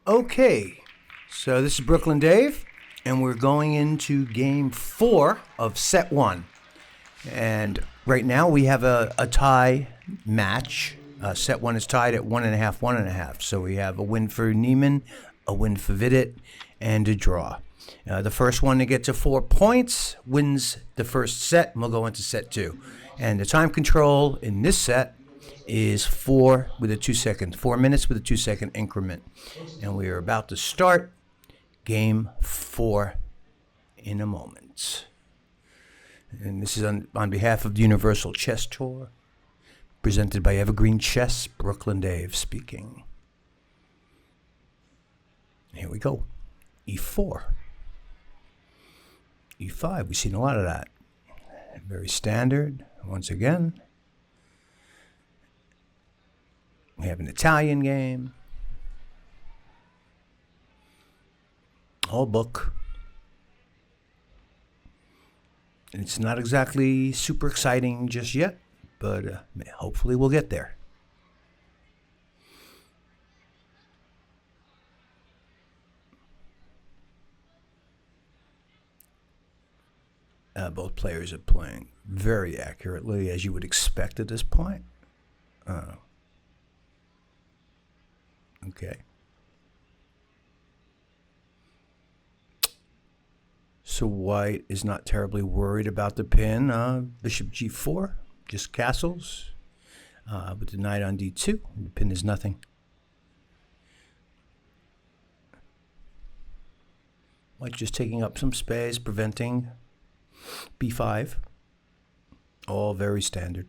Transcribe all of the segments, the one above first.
Okay, so this is Brooklyn Dave, and we're going into game 4 of set 1. And right now we have a tie match. Set 1 is tied at 1.5, 1.5. So we have a win for Niemann, a win for Vidit, and a draw. The first one to get to 4 points wins the first set, and we'll go into set 2. And the time control in this set is 4 minutes with a 2-second increment. And we are about to start game 4 in a moment. And this is on behalf of the Universal Chess Tour, presented by Evergreen Chess, Brooklyn Dave speaking. Here we go. E4. E5, we've seen a lot of that. Very standard, once again. We have an Italian game. Whole book. And it's not exactly super exciting just yet, but hopefully we'll get there. Both players are playing very accurately, as you would expect at this point. Okay. So white is not terribly worried about the pin. Bishop g4, just castles. With the knight on d2, the pin is nothing. White just taking up some space, preventing b5. All very standard.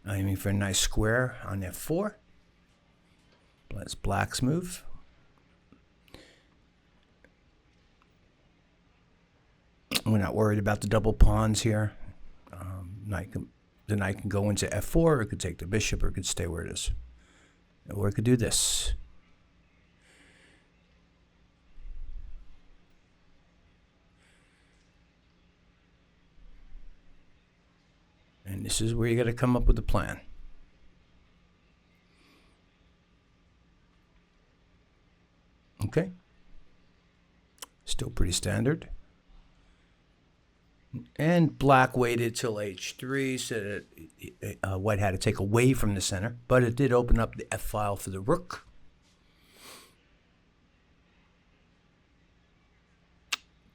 Aiming for a nice square on f4. That's black's move. We're not worried about the double pawns here. The knight can go into f4, or it could take the bishop, or it could stay where it is. Or it could do this. And this is where you got to come up with a plan. Okay. Still pretty standard. And black waited till h3, so that white had to take away from the center, but it did open up the f-file for the rook.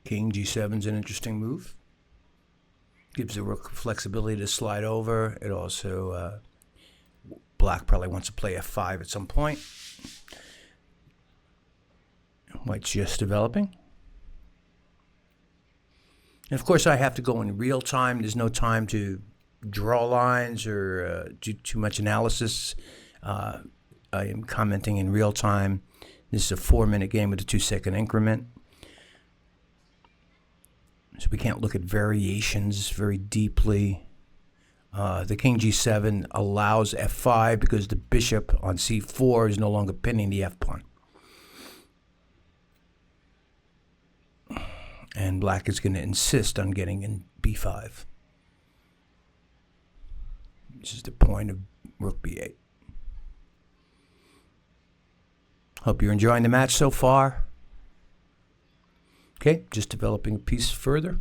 King g7 is an interesting move. Gives the rook flexibility to slide over. It also, black probably wants to play f5 at some point. White's just developing. And of course, I have to go in real time. There's no time to draw lines or do too much analysis. I am commenting in real time. This is a 4-minute game with a 2-second increment. So we can't look at variations very deeply. The king g7 allows f5 because the bishop on c4 is no longer pinning the f-pawn. And black is going to insist on getting in b5. This is the point of rook b8. Hope you're enjoying the match so far. Okay, just developing a piece further.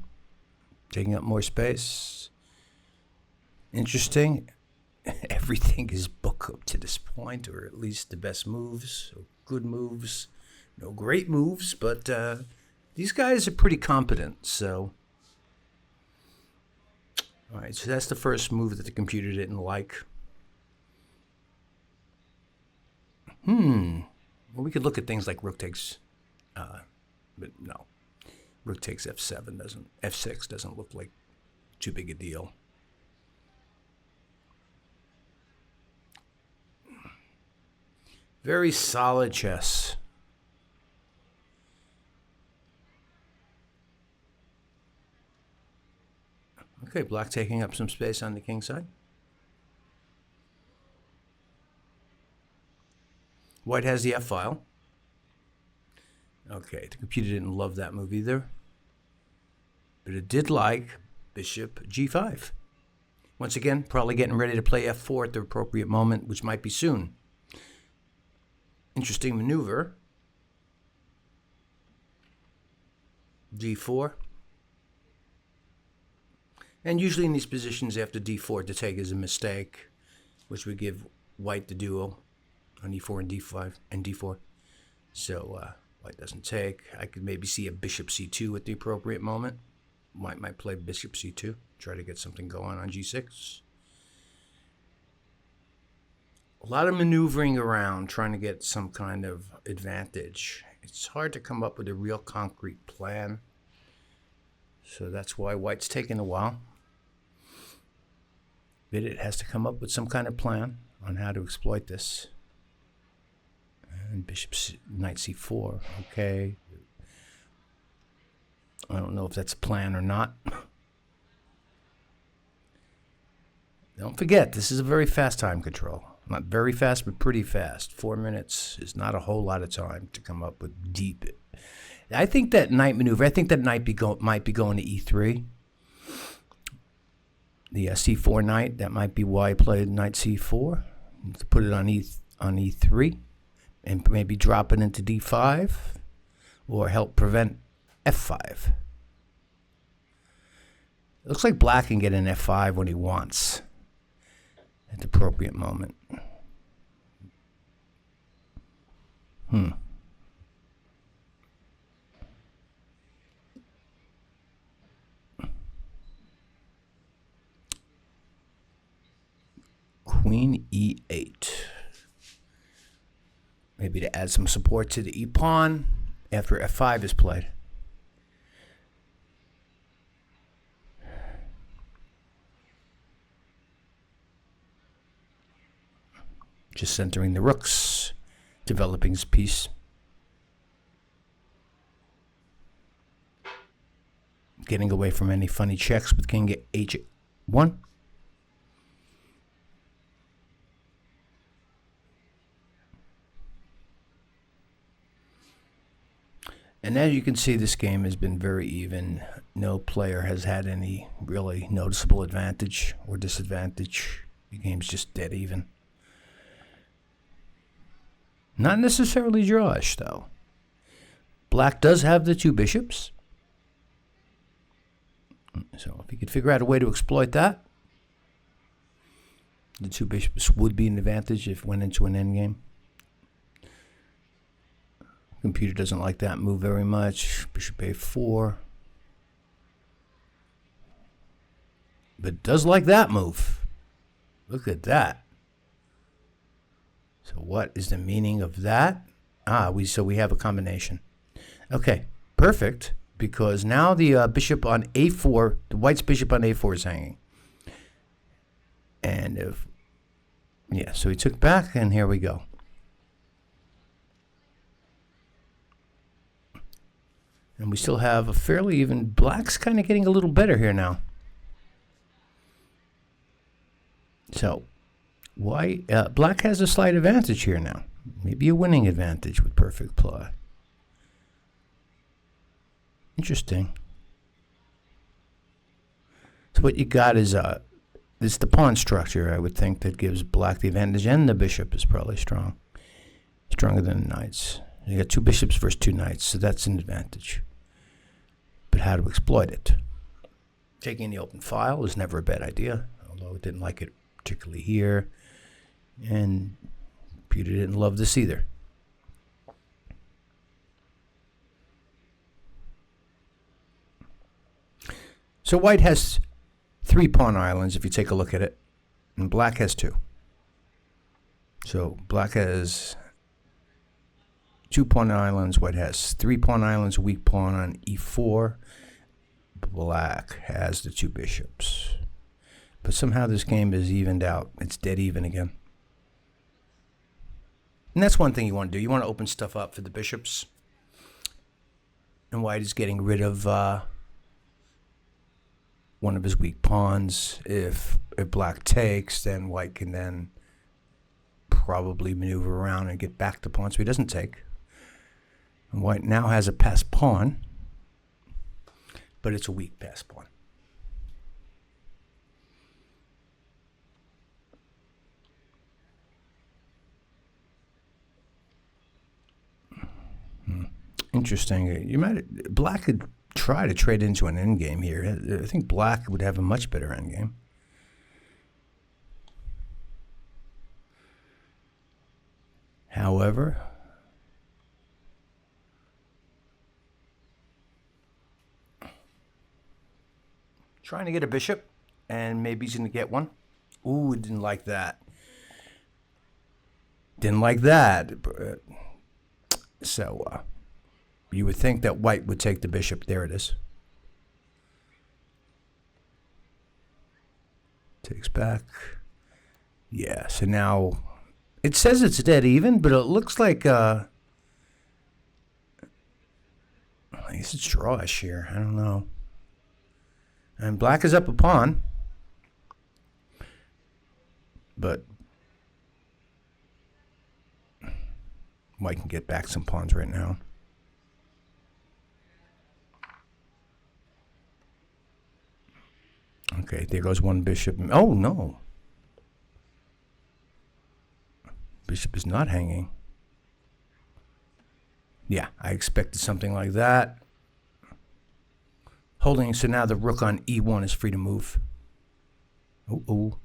Taking up more space. Interesting. Everything is book up to this point, or at least the best moves, or good moves. No great moves, but these guys are pretty competent, so. All right, so that's the first move that the computer didn't like. Well, we could look at things like rook takes, but no. Rook takes f7 f6 doesn't look like too big a deal. Very solid chess. Okay, black taking up some space on the king side. White has the f-file. Okay, the computer didn't love that move either. But it did like bishop g5. Once again, probably getting ready to play f4 at the appropriate moment, which might be soon. Interesting maneuver. D4. And usually in these positions after D4 to take is a mistake, which would give white the duo on E4 and D5 and D4. So white doesn't take. I could maybe see a bishop C2 at the appropriate moment. White might play bishop C2, try to get something going on G6. A lot of maneuvering around, trying to get some kind of advantage. It's hard to come up with a real concrete plan. So that's why white's taking a while. Vidit has to come up with some kind of plan on how to exploit this. And knight C4, okay. I don't know if that's a plan or not. Don't forget, this is a very fast time control. Not very fast, but pretty fast. 4 minutes is not a whole lot of time to come up with deep. I think that knight maneuver, I think that knight might be going to E3. The C4 knight, that might be why I played knight C4. To put it on E3 and maybe drop it into D5 or help prevent F5. It looks like black can get an F5 when he wants at the appropriate moment. Queen E8. Maybe to add some support to the E pawn after F5 is played. Just centering the rooks, developing his piece. Getting away from any funny checks with king H1. And as you can see, this game has been very even. No player has had any really noticeable advantage or disadvantage. The game's just dead even. Not necessarily drawish, though. Black does have the two bishops. So if you could figure out a way to exploit that, the two bishops would be an advantage if it went into an endgame. Computer doesn't like that move very much. Bishop A4. But it does like that move. Look at that. So what is the meaning of that? So we have a combination. Okay, perfect. Because now the bishop on A4, the white's bishop on A4 is hanging. And so he took back, and here we go. And we still have a fairly even. Black's kind of getting a little better here now. So, black has a slight advantage here now. Maybe a winning advantage with perfect play. Interesting. So what you got is it's the pawn structure, I would think, that gives black the advantage, and the bishop is probably strong. Stronger than the knights. You got two bishops versus two knights, so that's an advantage. But how to exploit it? Taking the open file is never a bad idea, although it didn't like it particularly here. And Peter didn't love this either. So white has 3 pawn islands if you take a look at it, and black has 2. So black has 2 pawn islands, white has 3 pawn islands, weak pawn on E4. Black has the 2 bishops. But somehow this game is evened out. It's dead even again. And that's one thing you want to do. You want to open stuff up for the bishops. And white is getting rid of one of his weak pawns. If black takes, then white can then probably maneuver around and get back the pawn, so he doesn't take. And white now has a passed pawn, but it's a weak passed pawn. Interesting. Black could try to trade into an endgame here. I think black would have a much better endgame. However, trying to get a bishop, and maybe he's going to get one. Ooh, didn't like that. Didn't like that. So, you would think that white would take the bishop. There it is. Takes back. Yeah, so now it says it's dead even, but it looks like I guess it's drawish here. I don't know. And black is up a pawn. But white can get back some pawns right now. Okay, there goes one bishop. Oh, no. Bishop is not hanging. Yeah, I expected something like that. Holding, so now the rook on e1 is free to move. Oh.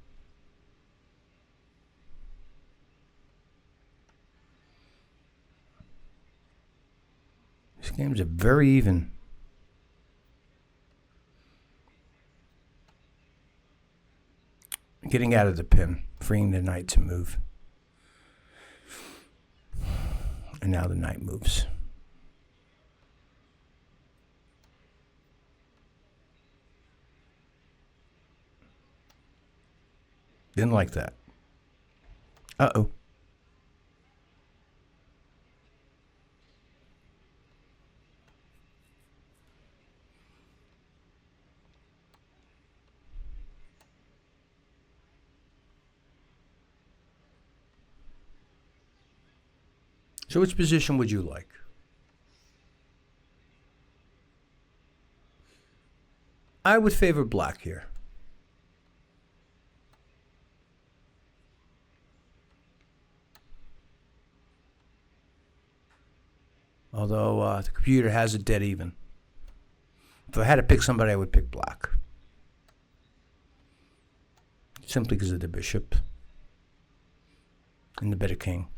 These games are very even. Getting out of the pin, freeing the knight to move. And now the knight moves. Didn't like that. Uh-oh. So which position would you like? I would favor black here. Although the computer has it dead even. If I had to pick somebody, I would pick black. Simply because of the bishop and the better king.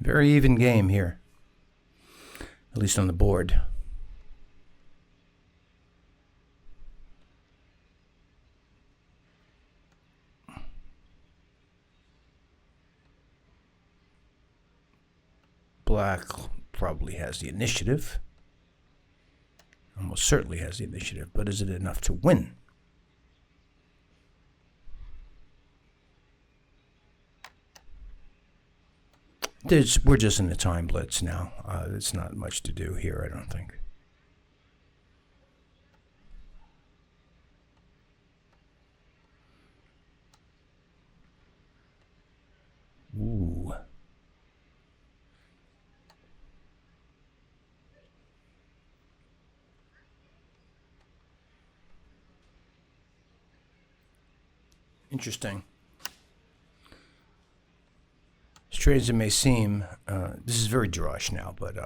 Very even game here, at least on the board. Black probably has the initiative. Almost certainly has the initiative, but is it enough to win? We're just in the time blitz now. There's not much to do here, I don't think. Ooh. Interesting. Strange as it may seem, this is very drawish now, but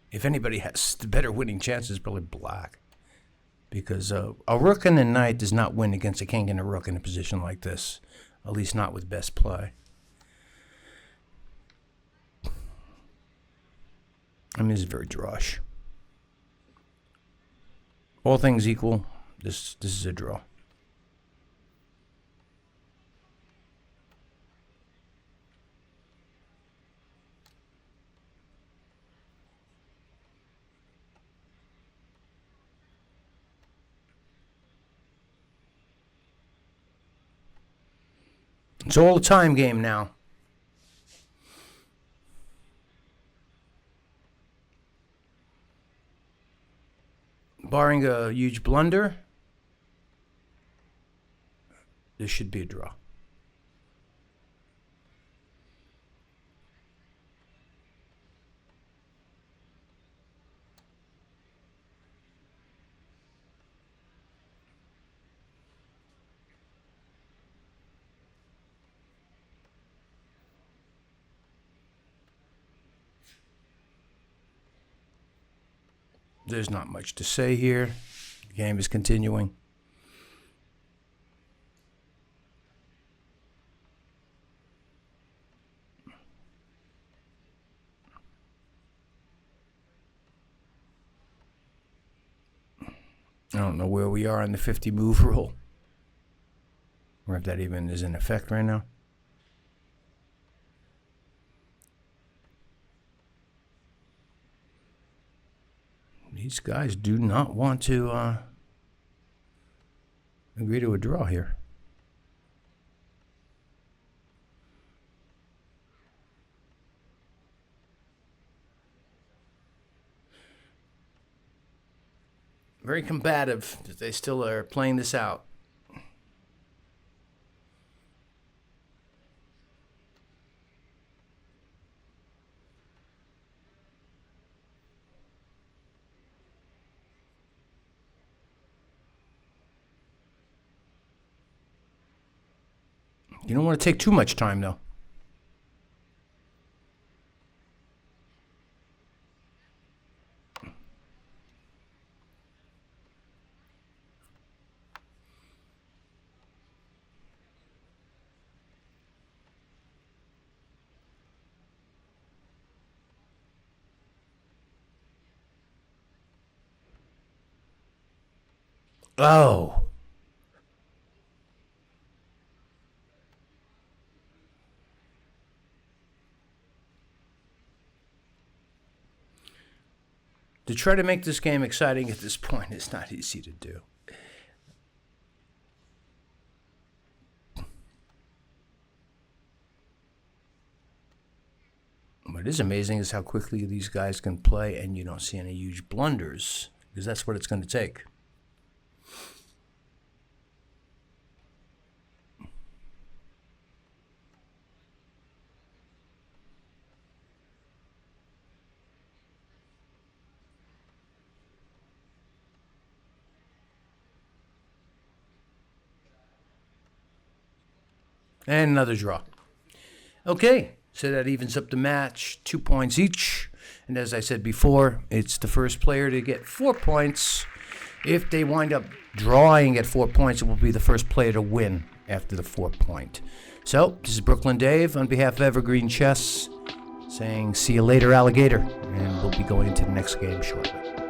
if anybody has the better winning chances, probably black. Because a rook and a knight does not win against a king and a rook in a position like this, at least not with best play. I mean, it's very drawish. All things equal, this is a draw. It's all a time game now. Barring a huge blunder, this should be a draw. There's not much to say here. The game is continuing. I don't know where we are on the 50 move rule, or if that even is in effect right now. These guys do not want to agree to a draw here. Very combative that they still are playing this out. You don't want to take too much time, though. Oh. To try to make this game exciting at this point is not easy to do. What is amazing is how quickly these guys can play, and you don't see any huge blunders, because that's what it's going to take. And another draw. Okay, so that evens up the match, 2 points each. And as I said before, it's the first player to get 4 points. If they wind up drawing at 4 points, it will be the first player to win after the 4 point. So, this is Brooklyn Dave on behalf of Evergreen Chess, saying see you later, alligator. And we'll be going into the next game shortly.